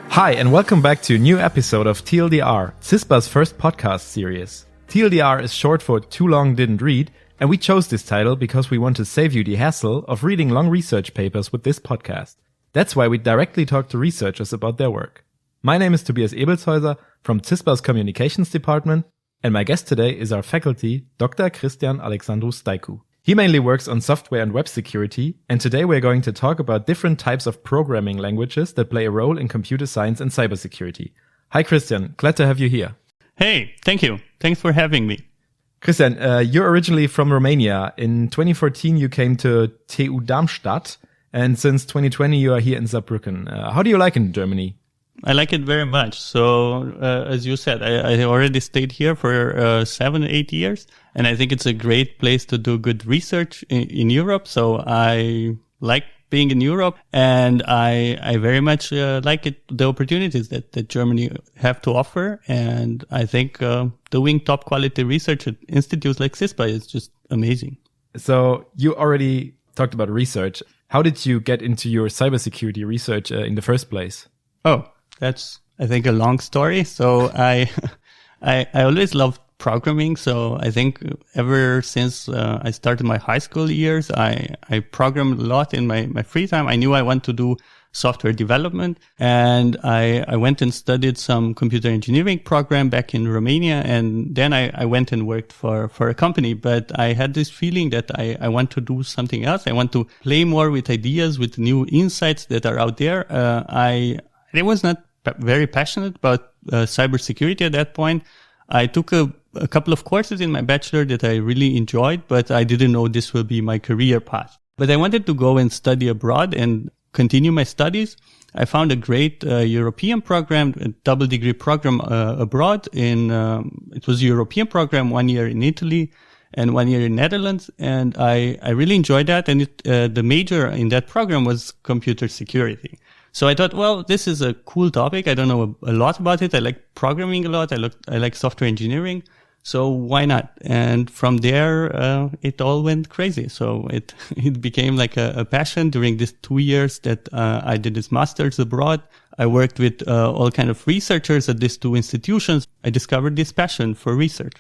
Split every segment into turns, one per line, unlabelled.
Hi, and welcome back to a new episode of TLDR, CISPA's first podcast series. TLDR is short for Too Long Didn't Read, and we chose this title because we want to save you the hassle of reading long research papers with this podcast. That's why we directly talk to researchers about their work. My name is Tobias Ebelshäuser from CISPA's Communications Department, and my guest today is our faculty, Dr. Cristian-Alexandru Staicu. He mainly works on software and web security, and today we're going to talk about different types of programming languages that play a role in computer science and cybersecurity. Hi Christian, glad to have you here.
Hey, thank you. Thanks for having me.
Christian, you're originally from Romania. In 2014 you came to TU Darmstadt, and since 2020 you are here in Saarbrücken. How do you like it in Germany?
I like it very much. So, as you said, I already stayed here for 7 or 8 years, and I think it's a great place to do good research in Europe. So I like being in Europe, and I very much like the opportunities that Germany have to offer. And I think doing top quality research at institutes like CISPA is just amazing.
So you already talked about research. How did you get into your cybersecurity research in the first place?
Oh, that's, I think, a long story. So I always loved programming. So I think ever since I started my high school years, I programmed a lot in my free time. I knew I want to do software development, and I went and studied some computer engineering program back in Romania. And then I went and worked for a company, but I had this feeling that I want to do something else. I want to play more with ideas, with new insights that are out there. I was not very passionate about cybersecurity at that point. I took a couple of courses in my bachelor that I really enjoyed, but I didn't know this will be my career path. But I wanted to go and study abroad and continue my studies. I found a great European program, a double degree program abroad. It was a European program, 1 year in Italy and 1 year in Netherlands, and I really enjoyed that. And the major in that program was computer security. So I thought, well, this is a cool topic. I don't know a lot about it. I like programming a lot. I like software engineering. So why not? And from there, it all went crazy. So it became like a passion during these 2 years that I did this master's abroad. I worked with all kind of researchers at these two institutions. I discovered this passion for research.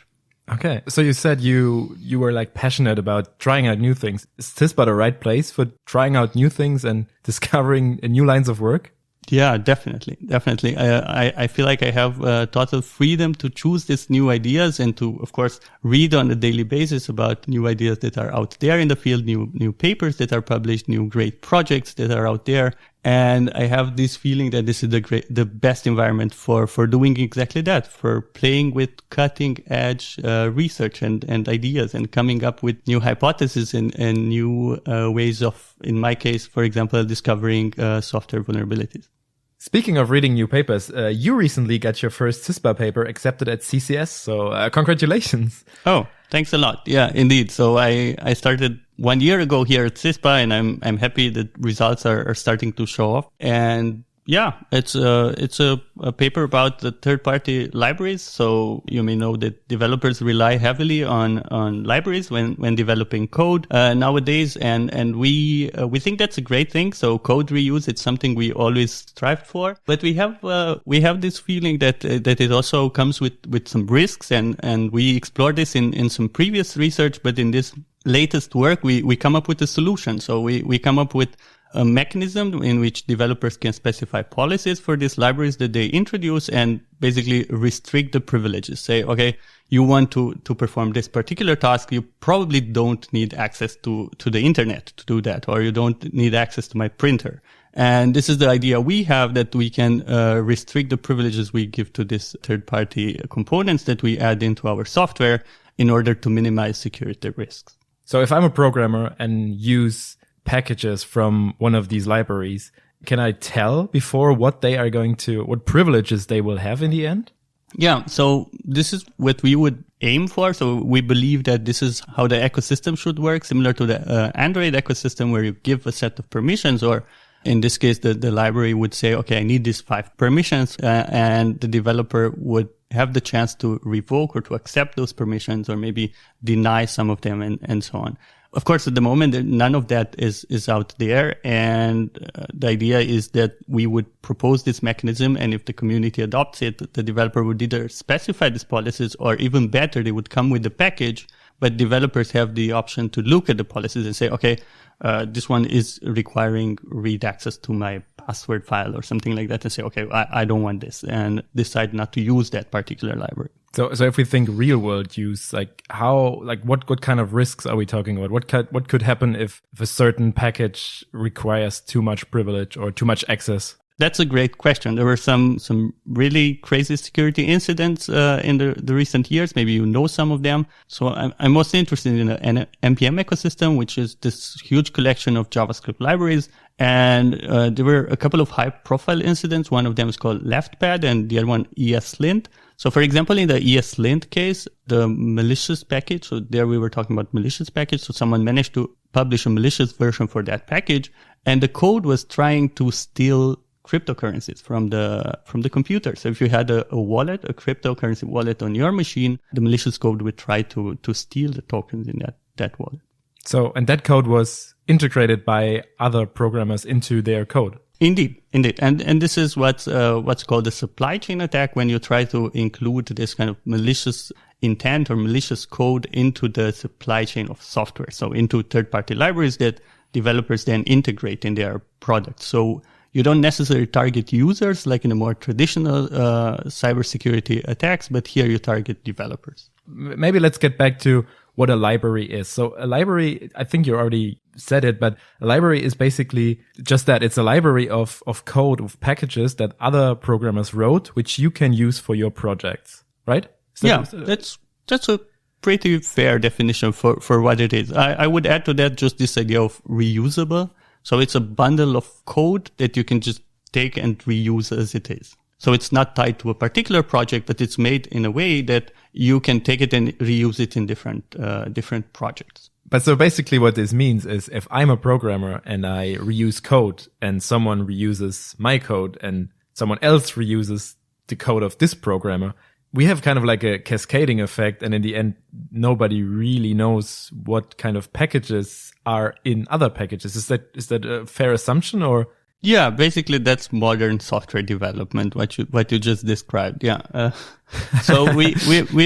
Okay. So you said you were like passionate about trying out new things. Is CISPA the right place for trying out new things and discovering new lines of work?
Yeah, definitely. I feel like I have total freedom to choose these new ideas and to, of course, read on a daily basis about new ideas that are out there in the field, new papers that are published, new great projects that are out there. And I have this feeling that this is the best environment for doing exactly that, for playing with cutting edge research and ideas and coming up with new hypotheses and new ways of, in my case, for example, discovering software vulnerabilities.
Speaking of reading new papers, you recently got your first CISPA paper accepted at CCS, so congratulations.
Oh, thanks a lot. Yeah, indeed. So I started 1 year ago here at CISPA, and I'm happy that results are starting to show off. And yeah, it's a paper about the third-party libraries. So you may know that developers rely heavily on libraries when developing code nowadays, and we think that's a great thing. So code reuse, it's something we always strive for, but we have this feeling that it also comes with some risks, and we explored this in some previous research, but in this latest work we come up with a solution. So we come up with a mechanism in which developers can specify policies for these libraries that they introduce and basically restrict the privileges. Say, okay, you want to perform this particular task, you probably don't need access to the internet to do that, or you don't need access to my printer. And this is the idea we have, that we can restrict the privileges we give to these third-party components that we add into our software in order to minimize security risks.
So if I'm a programmer and use packages from one of these libraries, can I tell before what privileges they will have in the end?
Yeah, so this is what we would aim for. So we believe that this is how the ecosystem should work, similar to the Android ecosystem, where you give a set of permissions, or in this case, the library would say, okay, I need these 5 permissions, and the developer would have the chance to revoke or to accept those permissions, or maybe deny some of them, and so on. Of course, at the moment, none of that is out there. And the idea is that we would propose this mechanism. And if the community adopts it, the developer would either specify these policies, or even better, they would come with the package. But developers have the option to look at the policies and say, okay, this one is requiring read access to my password file or something like that, and say, okay, I don't want this, and decide not to use that particular library.
So if we think real world use, what kind of risks are we talking about? What could happen if a certain package requires too much privilege or too much access?
That's a great question. There were some really crazy security incidents in the recent years. Maybe you know some of them. So I'm most interested in an NPM ecosystem, which is this huge collection of JavaScript libraries. And there were a couple of high-profile incidents. One of them is called LeftPad, and the other one ESLint. So, for example, in the ESLint case, the malicious package, so there we were talking about malicious package. So someone managed to publish a malicious version for that package, and the code was trying to steal cryptocurrencies from the computer. So if you had a wallet, a cryptocurrency wallet on your machine, the malicious code would try to steal the tokens in that wallet.
So, and that code was integrated by other programmers into their code.
Indeed. And this is what's called a supply chain attack, when you try to include this kind of malicious intent or malicious code into the supply chain of software. So into third-party libraries that developers then integrate in their product. So you don't necessarily target users like in a more traditional cybersecurity attacks, but here you target developers.
Maybe let's get back to what a library is. So a library, I think you already said it, but a library is basically just that. It's a library of code, of packages that other programmers wrote, which you can use for your projects, right?
That's a pretty fair definition for what it is. I would add to that just this idea of reusable. So it's a bundle of code that you can just take and reuse as it is. So it's not tied to a particular project, but it's made in a way that you can take it and reuse it in different projects.
But so basically what this means is if I'm a programmer and I reuse code and someone reuses my code and someone else reuses the code of this programmer, we have kind of like a cascading effect. And in the end, nobody really knows what kind of packages are in other packages. Is that a fair assumption, or?
Yeah, basically that's modern software development, what you just described. Yeah. So we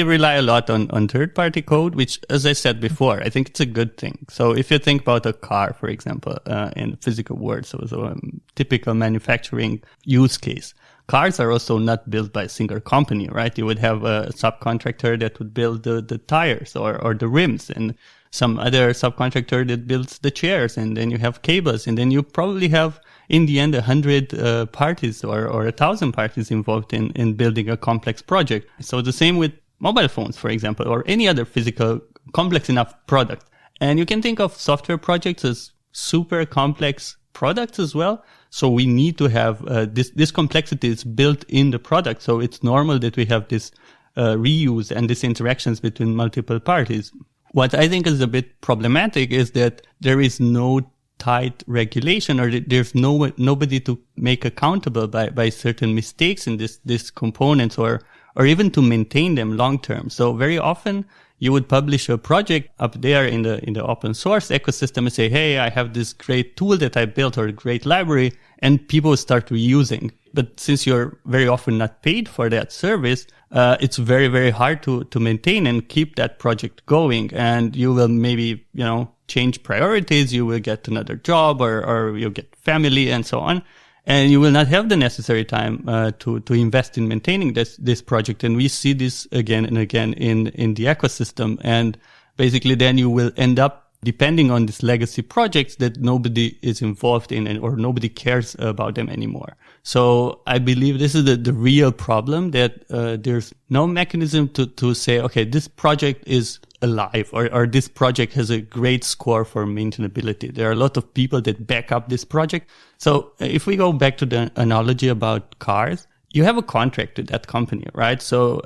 rely a lot on third-party code, which, as I said before, I think it's a good thing. So if you think about a car, for example, in physical world, so a typical manufacturing use case, cars are also not built by a single company, right? You would have a subcontractor that would build the tires or the rims, and some other subcontractor that builds the chairs, and then you have cables, and then you probably have, in the end, 100 parties or 1,000 parties involved in building a complex project. So the same with mobile phones, for example, or any other physical complex enough product. And you can think of software projects as super complex products as well. So we need to have this complexity is built in the product. So it's normal that we have this reuse and these interactions between multiple parties. What I think is a bit problematic is that there is no tight regulation, or there's nobody to make accountable by certain mistakes in this components, or even to maintain them long term. So very often you would publish a project up there in the open source ecosystem and say, hey, I have this great tool that I built, or a great library, and people start reusing. But since you're very often not paid for that service, it's very, very hard to maintain and keep that project going. And you will maybe, change priorities. You will get another job, or you'll get family and so on. And you will not have the necessary time to invest in maintaining this project. And we see this again and again in the ecosystem. And basically then you will end up depending on these legacy projects that nobody is involved in, or nobody cares about them anymore. So I believe this is the real problem, that there's no mechanism to say, okay, this project is alive, or this project has a great score for maintainability. There are a lot of people that back up this project. So if we go back to the analogy about cars, you have a contract with that company, right? So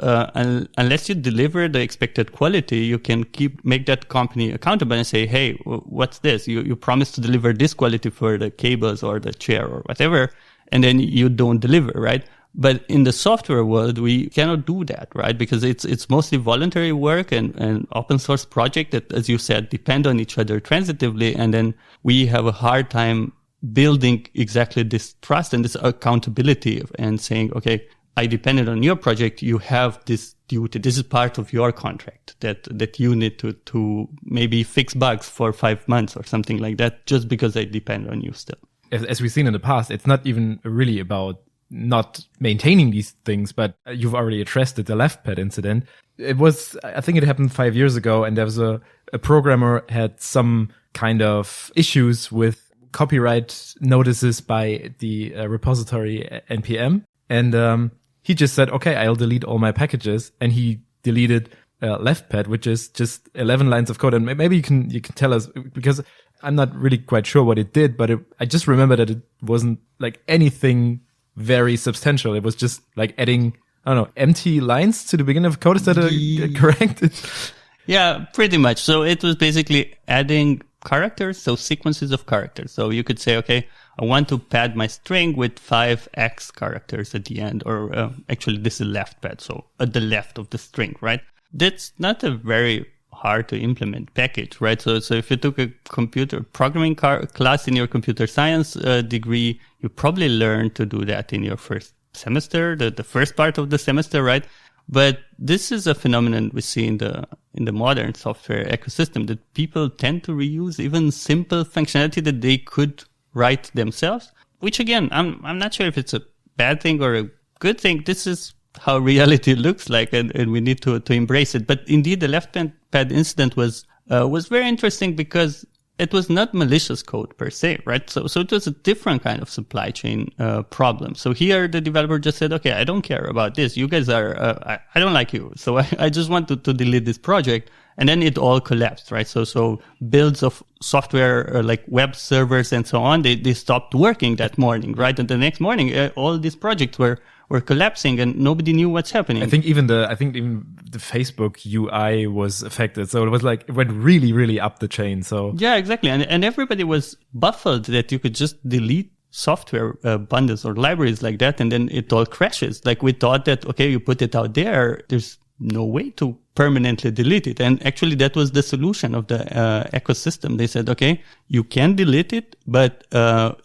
unless you deliver the expected quality, you can make that company accountable and say, hey, what's this? You promised to deliver this quality for the cables or the chair or whatever, and then you don't deliver, right? But in the software world, we cannot do that, right? Because it's mostly voluntary work and open source project that, as you said, depend on each other transitively. And then we have a hard time building exactly this trust and this accountability and saying, okay, I depended on your project. You have this duty. This is part of your contract that you need to maybe fix bugs for 5 months or something like that, just because I depend on you still.
As we've seen in the past, it's not even really about not maintaining these things, but you've already addressed it, the left pad incident. I think it happened 5 years ago, and there was a programmer had some kind of issues with copyright notices by the repository NPM. And he just said, okay, I'll delete all my packages. And he deleted left pad, which is just 11 lines of code. And maybe you can tell us, because I'm not really quite sure what it did, but I just remember that it wasn't like anything very substantial. It was just like adding, I don't know, empty lines to the beginning of code. Is that correct?
Yeah, pretty much. So it was basically adding characters, so sequences of characters. So you could say, okay, I want to pad my string with 5x characters at the end, or actually this is left pad, so at the left of the string, right? That's not a very hard to implement package, right? So if you took a computer programming class in your computer science degree, you probably learned to do that in your first semester, the first part of the semester, right? But this is a phenomenon we see in the modern software ecosystem, that people tend to reuse even simple functionality that they could write themselves, which again, I'm not sure if it's a bad thing or a good thing. This is how reality looks like, and we need to embrace it. But indeed, the left pad incident was very interesting because it was not malicious code per se, right? So it was a different kind of supply chain problem. So here the developer just said, okay, I don't care about this. You guys are, I don't like you. So I just want to delete this project. And then it all collapsed, right? So builds of software like web servers and so on, they stopped working that morning, right? And the next morning, all these projects were collapsing and nobody knew what's happening.
I think even the Facebook UI was affected. So it was like, it went really, really up the chain. So
yeah, exactly. And everybody was baffled that you could just delete software bundles or libraries like that, and then it all crashes. Like we thought that, okay, you put it out there, there's no way to permanently delete it. And actually that was the solution of the ecosystem. They said, okay, you can delete it, but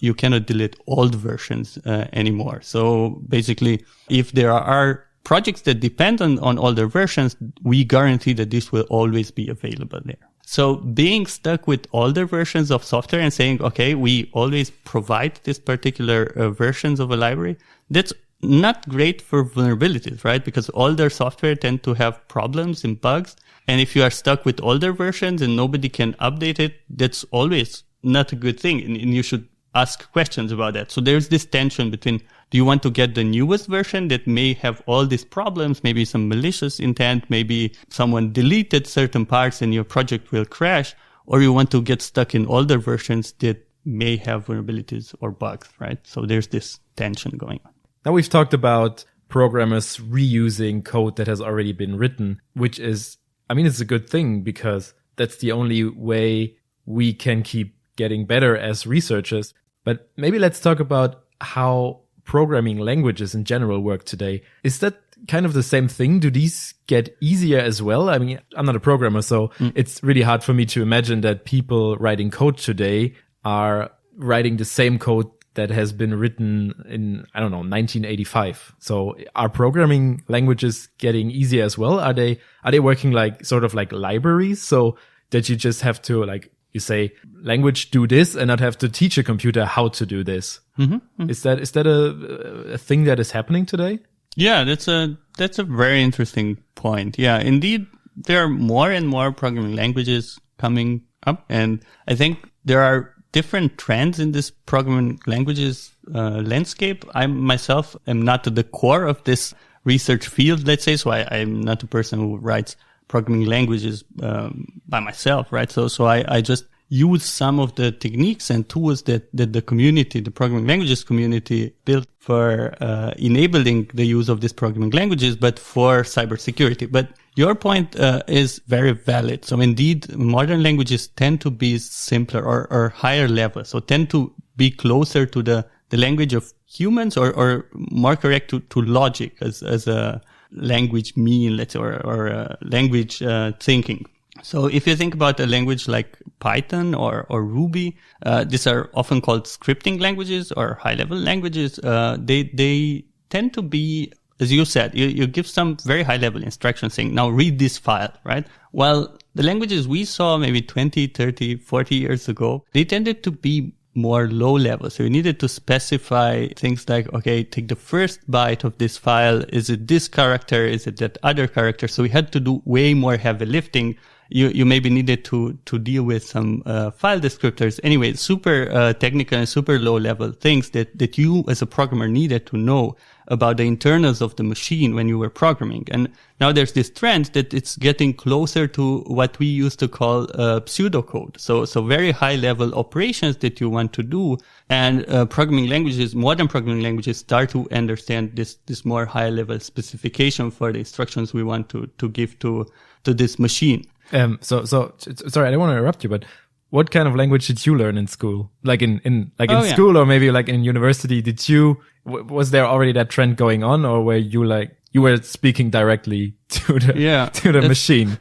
you cannot delete old versions anymore. So basically, if there are projects that depend on older versions, we guarantee that this will always be available there. So being stuck with older versions of software and saying, okay, we always provide this particular versions of a library, that's not great for vulnerabilities, right? Because older software tend to have problems and bugs. And if you are stuck with older versions and nobody can update it, that's always not a good thing. And you should ask questions about that. So there's this tension between, do you want to get the newest version that may have all these problems, maybe some malicious intent, maybe someone deleted certain parts and your project will crash, or you want to get stuck in older versions that may have vulnerabilities or bugs, right? So there's this tension going on.
Now we've talked about programmers reusing code that has already been written, which is, I mean, it's a good thing because that's the only way we can keep getting better as researchers. But maybe let's talk about how programming languages in general work today. Is that kind of the same thing? Do these get easier as well? I mean, I'm not a programmer, so it's really hard for me to imagine that people writing code today are writing the same code that has been written in, I don't know, 1985. So are programming languages getting easier as well? Are they working like sort of like libraries, so that you just have to, like, you say language do this and not have to teach a computer how to do this? Mm-hmm. Is that a thing that is happening today?
Yeah, that's a very interesting point. Yeah, indeed, there are more and more programming languages coming up, and I think there are different trends in this programming languages landscape. I myself am not at the core of this research field, let's say, so I'm not a person who writes programming languages by myself, right? So I just use some of the techniques and tools that the community, the programming languages community, built for enabling the use of these programming languages, but for cybersecurity. But your point is very valid. So indeed, modern languages tend to be simpler or higher level, so tend to be closer to the the language of humans, or more correct, to logic as a language mean, let's say, or language thinking. So if you think about a language like Python or Ruby, these are often called scripting languages or high-level languages. They tend to be, as you said, you give some very high-level instructions saying, now read this file, right? While the languages we saw maybe 20, 30, 40 years ago, they tended to be more low level. So you needed to specify things like, okay, take the first byte of this file. Is it this character? Is it that other character? So we had to do way more heavy lifting. You maybe needed to deal with some file descriptors. Anyway, super technical and super low level things that you as a programmer needed to know about the internals of the machine when you were programming. And now there's this trend that it's getting closer to what we used to call pseudocode. So very high level operations that you want to do. And programming languages, modern programming languages, start to understand this more high level specification for the instructions we want to give to this machine.
So sorry, I don't want to interrupt you, but what kind of language did you learn in school? Like in school, or maybe like in university? Was there already that trend going on, or were you were speaking directly to the machine?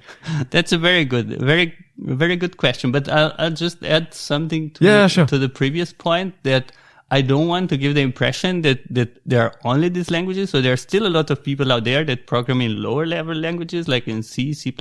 That's a very good question. But I'll just add something to the previous point, that I don't want to give the impression that there are only these languages. So there are still a lot of people out there that program in lower level languages, like in C, C++,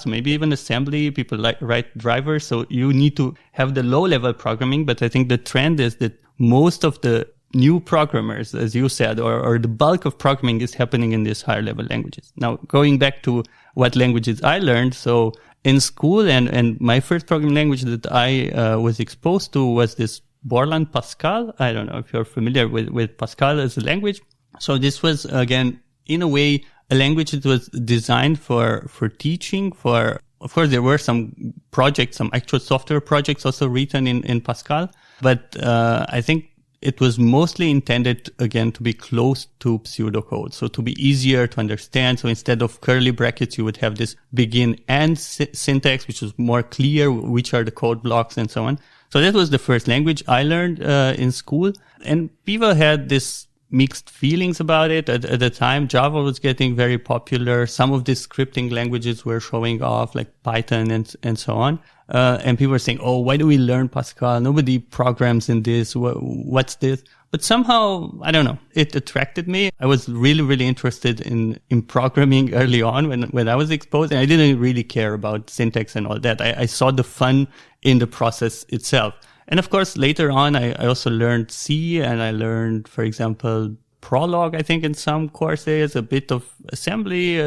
maybe even assembly. People write drivers. So you need to have the low level programming. But I think the trend is that most of the new programmers, as you said, or the bulk of programming is happening in these higher level languages. Now, going back to what languages I learned. So in school, and my first programming language that I was exposed to was this Borland Pascal. I don't know if you're familiar with Pascal as a language. So this was, again, in a way, a language that was designed for teaching. Of course, there were some projects, some actual software projects also written in Pascal. But I think it was mostly intended, again, to be close to pseudocode. So to be easier to understand. So instead of curly brackets, you would have this begin and syntax, which was more clear, which are the code blocks and so on. So that was the first language I learned in school. And people had this mixed feelings about it. At the time, Java was getting very popular. Some of these scripting languages were showing off, like Python and so on. And people were saying, oh, why do we learn Pascal? Nobody programs in this. What's this? But somehow, I don't know, it attracted me. I was really, really interested in programming early on when I was exposed, and I didn't really care about syntax and all that. I saw the fun in the process itself. And of course, later on, I also learned C, and I learned, for example, Prolog, I think in some courses, a bit of assembly,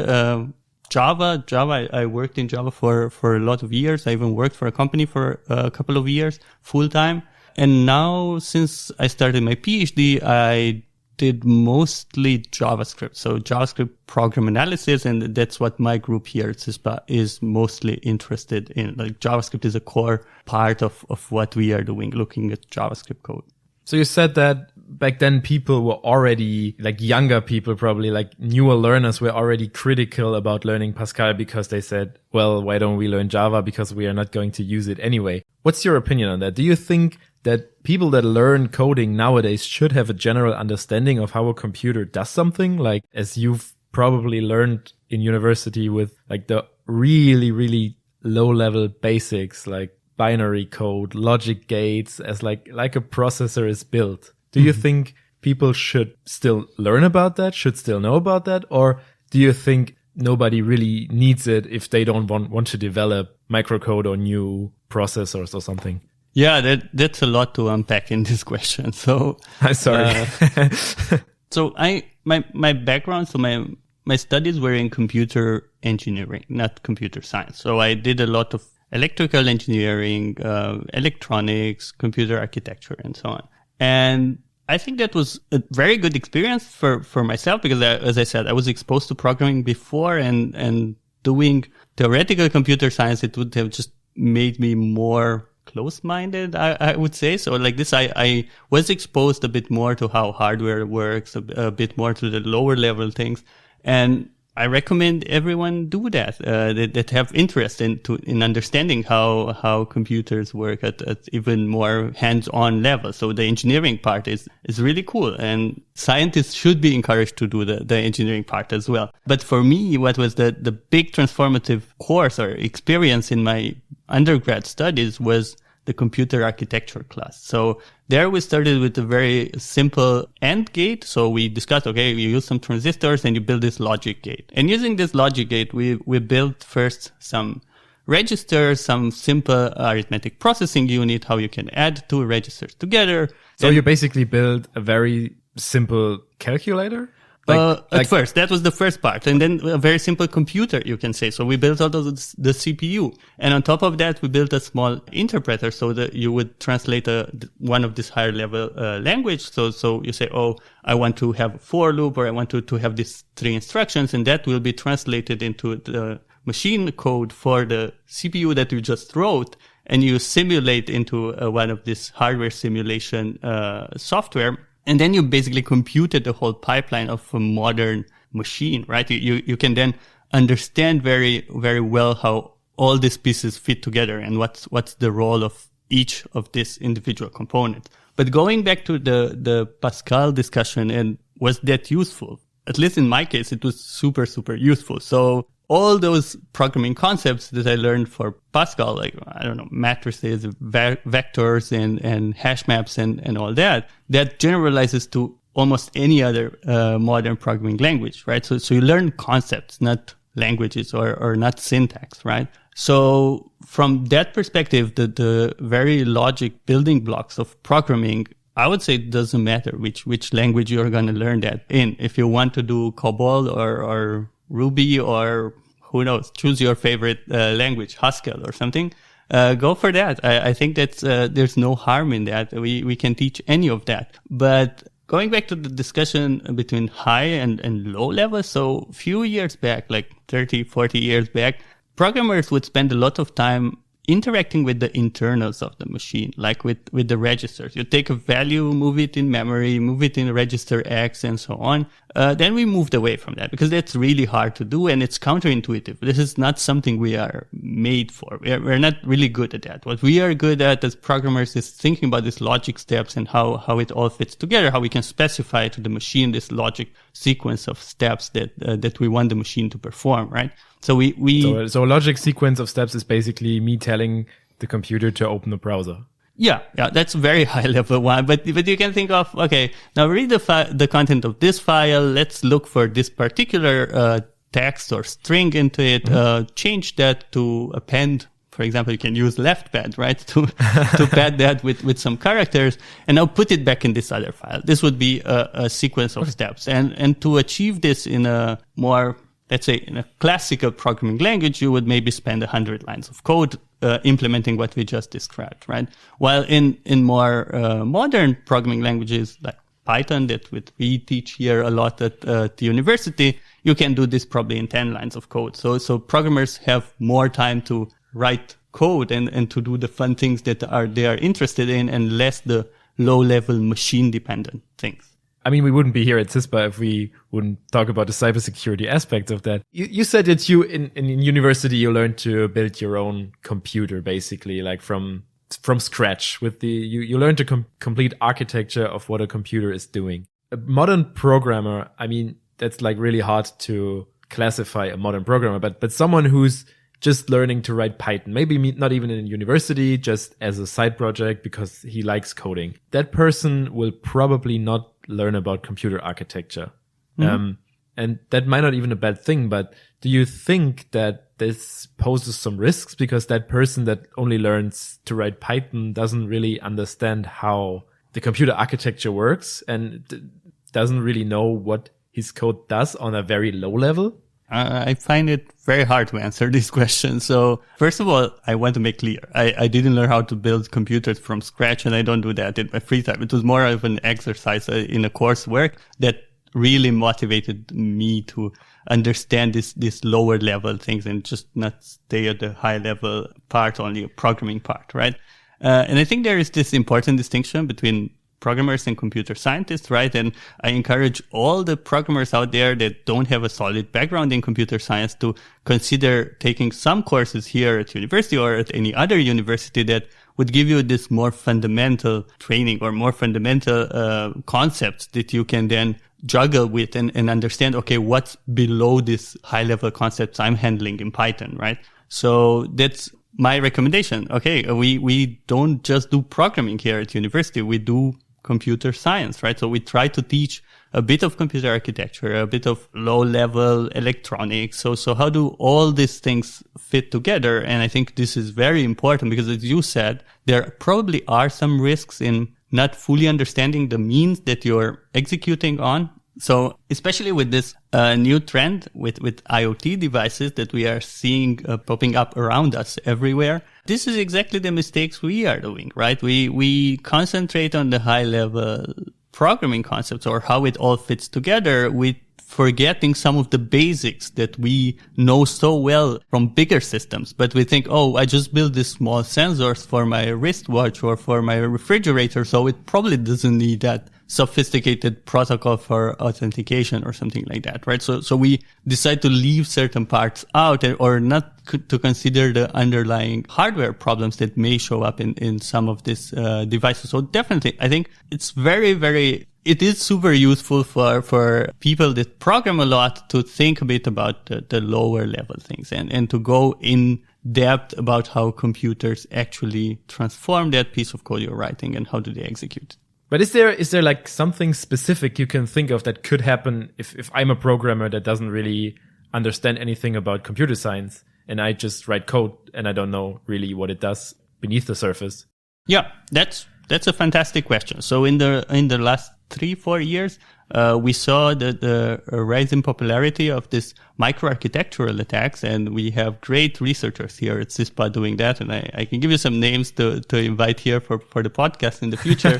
Java. I worked in Java for a lot of years. I even worked for a company for a couple of years full time. And now, since I started my PhD, I did mostly JavaScript. So JavaScript program analysis, and that's what my group here at CISPA is mostly interested in. Like JavaScript is a core part of what we are doing, looking at JavaScript code.
So you said that back then people were already, like younger people probably, like newer learners were already critical about learning Pascal because they said, well, why don't we learn Java? Because we are not going to use it anyway. What's your opinion on that? Do you think that people that learn coding nowadays should have a general understanding of how a computer does something? Like, as you've probably learned in university with like the really, really low level basics, like binary code, logic gates, as like a processor is built. Do you think people should still learn about that, should still know about that? Or do you think nobody really needs it if they don't want to develop microcode or new processors or something?
Yeah, that's a lot to unpack in this question. So
I'm sorry.
So my background, so my studies were in computer engineering, not computer science. So I did a lot of electrical engineering, electronics, computer architecture, and so on. And I think that was a very good experience for myself because, as I said, I was exposed to programming before, and doing theoretical computer science, it would have just made me more close-minded, I would say. So like this, I was exposed a bit more to how hardware works, a bit more to the lower level things. And I recommend everyone do that, that have interest in understanding how computers work at even more hands-on level. So the engineering part is really cool, and scientists should be encouraged to do the engineering part as well. But for me, what was the big transformative course or experience in my undergrad studies was the computer architecture class. So there we started with a very simple AND gate. So we discussed, okay, you use some transistors and you build this logic gate. And using this logic gate, we built first some registers, some simple arithmetic processing unit, how you can add two registers together.
So you basically build a very simple calculator?
At first, that was the first part. And then a very simple computer, you can say. So we built out of the CPU. And on top of that, we built a small interpreter so that you would translate one of this higher level language. So you say, oh, I want to have a for loop, or I want to have these 3 instructions, and that will be translated into the machine code for the CPU that you just wrote. And you simulate into one of this hardware simulation software. And then you basically computed the whole pipeline of a modern machine, right? You can then understand very, very well how all these pieces fit together and what's the role of each of these individual components. But going back to the Pascal discussion, and was that useful? At least in my case, it was super, super useful. So all those programming concepts that I learned for Pascal, like, I don't know, matrices, vectors and hash maps and all that generalizes to almost any other modern programming language, right? So you learn concepts, not languages or not syntax, right? So from that perspective, the very logic building blocks of programming, I would say it doesn't matter which language you're going to learn that in. If you want to do COBOL or Ruby, or who knows, choose your favorite language, Haskell or something, go for that. I think that's there's no harm in that. We can teach any of that. But going back to the discussion between high and low level, so a few years back, like 30, 40 years back, programmers would spend a lot of time interacting with the internals of the machine, like with the registers. You take a value, move it in memory, move it in register X, and so on. Then we moved away from that because that's really hard to do and it's counterintuitive. This is not something we are made for. We're not really good at that. What we are good at as programmers is thinking about these logic steps and how it all fits together, how we can specify to the machine this logic sequence of steps that we want the machine to perform, right? So
So a logic sequence of steps is basically me telling the computer to open the browser.
Yeah, that's a very high level one. But you can think of, okay, now read the content of this file. Let's look for this particular text or string into it. Change that to append. For example, you can use left pad, right, to pad that with some characters, and now put it back in this other file. This would be a sequence of steps, and to achieve this in a more, let's say, in a classical programming language, you would maybe spend 100 lines of code implementing what we just described, right? While in more modern programming languages like Python, that we teach here a lot at the university, you can do this probably in 10 lines of code. So programmers have more time to write code and to do the fun things that they are interested in, and less the low-level machine-dependent things.
I mean, we wouldn't be here at CISPA if we wouldn't talk about the cybersecurity aspects of that. You said that you, in university, you learned to build your own computer, basically, like from scratch. You learned the complete architecture of what a computer is doing. A modern programmer, I mean, that's like really hard to classify a modern programmer, but someone who's just learning to write Python, maybe not even in university, just as a side project because he likes coding. That person will probably not learn about computer architecture. And that might not even a bad thing, but do you think that this poses some risks because that person that only learns to write Python doesn't really understand how the computer architecture works and doesn't really know what his code does on a very low level?
I find it very hard to answer this question. So first of all, I want to make clear, I didn't learn how to build computers from scratch, and I don't do that in my free time. It was more of an exercise in a coursework that really motivated me to understand this lower level things and just not stay at the high level part, only a programming part, right? And I think there is this important distinction between programmers and computer scientists, right? And I encourage all the programmers out there that don't have a solid background in computer science to consider taking some courses here at university or at any other university that would give you this more fundamental training or more fundamental concepts that you can then juggle with and understand, okay, what's below this high level concepts I'm handling in Python, right? So that's my recommendation. Okay, we don't just do programming here at university. We do computer science, right? So we try to teach a bit of computer architecture, a bit of low-level electronics. So how do all these things fit together? And I think this is very important because, as you said, there probably are some risks in not fully understanding the means that you're executing on. So especially with this new trend with IoT devices that we are seeing popping up around us everywhere, this is exactly the mistakes we are doing, right? We concentrate on the high level programming concepts or how it all fits together with forgetting some of the basics that we know so well from bigger systems. But we think, oh, I just built these small sensors for my wristwatch or for my refrigerator, so it probably doesn't need that sophisticated protocol for authentication or something like that, right? So we decide to leave certain parts out or not to consider the underlying hardware problems that may show up in some of these devices. So definitely, I think it's it is super useful for people that program a lot to think a bit about the lower level things and to go in depth about how computers actually transform that piece of code you're writing and how do they execute it.
But is there like something specific you can think of that could happen if I'm a programmer that doesn't really understand anything about computer science and I just write code and I don't know really what it does beneath the surface?
Yeah, that's a fantastic question. So in the last 3-4 years, we saw the rise in popularity of this microarchitectural attacks, and we have great researchers here at CISPA doing that. And I can give you some names to invite here for the podcast in the future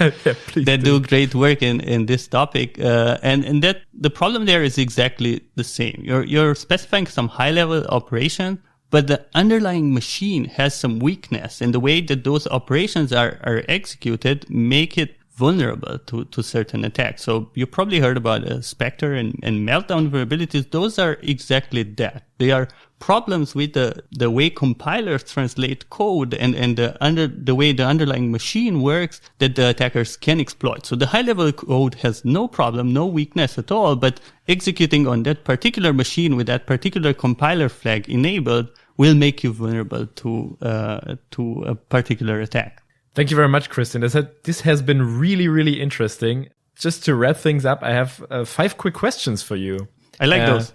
that do great work in this topic. And that the problem there is exactly the same. You're specifying some high level operation, but the underlying machine has some weakness, and the way that those operations are executed make it vulnerable to certain attacks. So you probably heard about Spectre and Meltdown vulnerabilities. Those are exactly that. They are problems with the way compilers translate code and the way the underlying machine works that the attackers can exploit. So the high level code has no problem, no weakness at all, but executing on that particular machine with that particular compiler flag enabled will make you vulnerable to a particular attack.
Thank you very much, Cristian. This has been really, really interesting. Just to wrap things up, I have 5 quick questions for you.
I like those.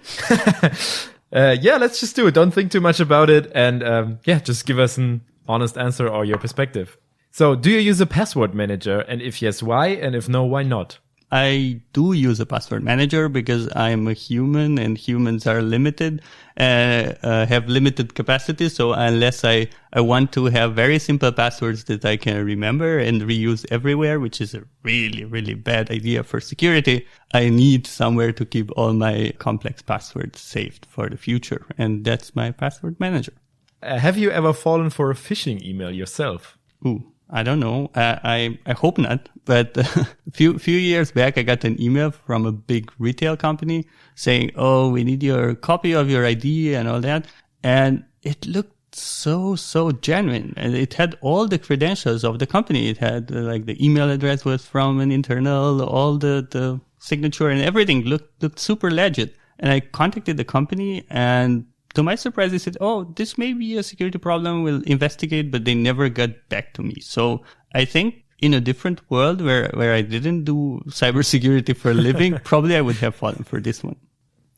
Yeah, let's just do it. Don't think too much about it. And just give us an honest answer or your perspective. So do you use a password manager? And if yes, why? And if no, why not?
I do use a password manager because I'm a human and humans are limited, have limited capacity. So unless I want to have very simple passwords that I can remember and reuse everywhere, which is a really, really bad idea for security, I need somewhere to keep all my complex passwords saved for the future. And that's my password manager.
Have you ever fallen for a phishing email yourself?
Ooh. I don't know. I hope not. But a few years back, I got an email from a big retail company saying, "Oh, we need your copy of your ID and all that." And it looked so genuine, and it had all the credentials of the company. It had like the email address was from an internal, all the signature and everything looked super legit. And I contacted the company, and to my surprise, they said, "Oh, this may be a security problem. We'll investigate," but they never got back to me. So I think in a different world where I didn't do cybersecurity for a living, probably I would have fallen for this one.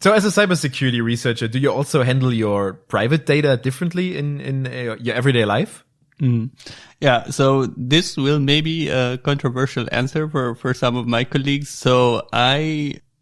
So as a cybersecurity researcher, do you also handle your private data differently in your everyday life?
Mm. Yeah, so this will maybe a controversial answer for some of my colleagues. So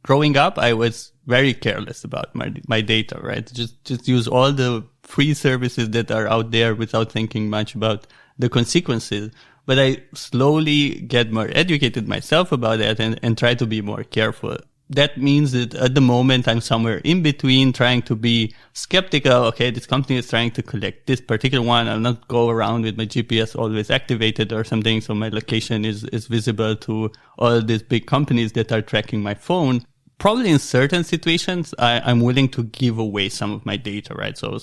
growing up, I was very careless about my data, right? Just use all the free services that are out there without thinking much about the consequences. But I slowly get more educated myself about that and try to be more careful. that means that at the moment I'm somewhere in between, trying to be skeptical. Okay, this company is trying to collect this particular one. I'll not go around with my GPS always activated or something, so my location is visible to all these big companies that are tracking my phone. Probably in certain situations, I'm willing to give away some of my data, right? So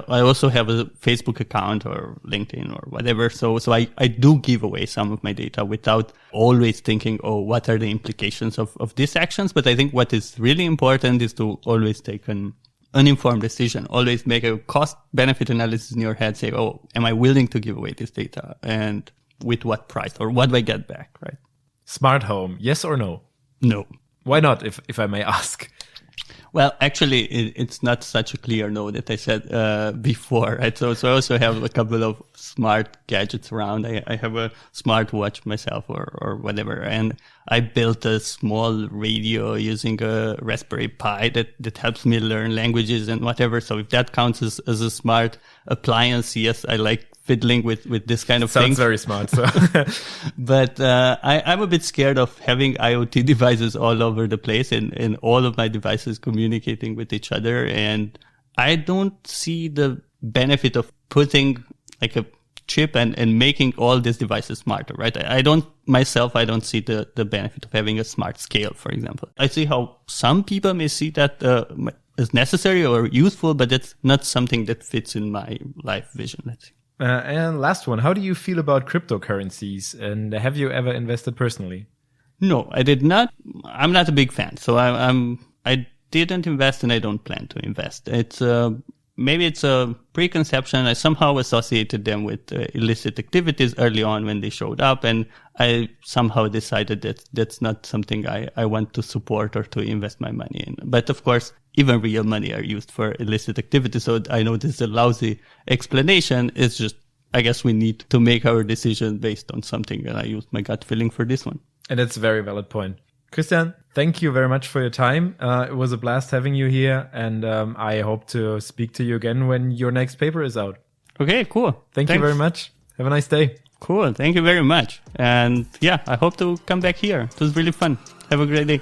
I also have a Facebook account or LinkedIn or whatever. So I do give away some of my data without always thinking, oh, what are the implications of these actions? But I think what is really important is to always take an informed decision, always make a cost benefit analysis in your head, say, oh, am I willing to give away this data? And with what price, or what do I get back, right?
Smart home, yes or no?
No.
Why not, if I may ask?
Well, actually, it's not such a clear no that I said before, right? So I also have a couple of smart gadgets around. I have a smart watch myself or whatever. And I built a small radio using a Raspberry Pi that helps me learn languages and whatever. So if that counts as a smart appliance, yes, I like fiddling with this kind of thing.
Sounds very smart. So.
But I'm a bit scared of having IoT devices all over the place and all of my devices communicating with each other. And I don't see the benefit of putting like a chip and making all these devices smarter, right? I don't see the benefit of having a smart scale, for example. I see how some people may see that as necessary or useful, but that's not something that fits in my life vision, let's say.
And last one, how do you feel about cryptocurrencies? And have you ever invested personally?
No, I did not. I'm not a big fan. So I didn't invest and I don't plan to invest. Maybe it's a preconception. I somehow associated them with illicit activities early on when they showed up. And I somehow decided that that's not something I want to support or to invest my money in. But of course, even real money are used for illicit activities. So I know this is a lousy explanation. It's just, I guess we need to make our decision based on something. And I used my gut feeling for this one.
And it's a very valid point. Christian, thank you very much for your time. It was a blast having you here. And I hope to speak to you again when your next paper is out.
Okay, cool.
Thanks. You very much. Have a nice day.
Cool. Thank you very much. And yeah, I hope to come back here. It was really fun. Have a great day.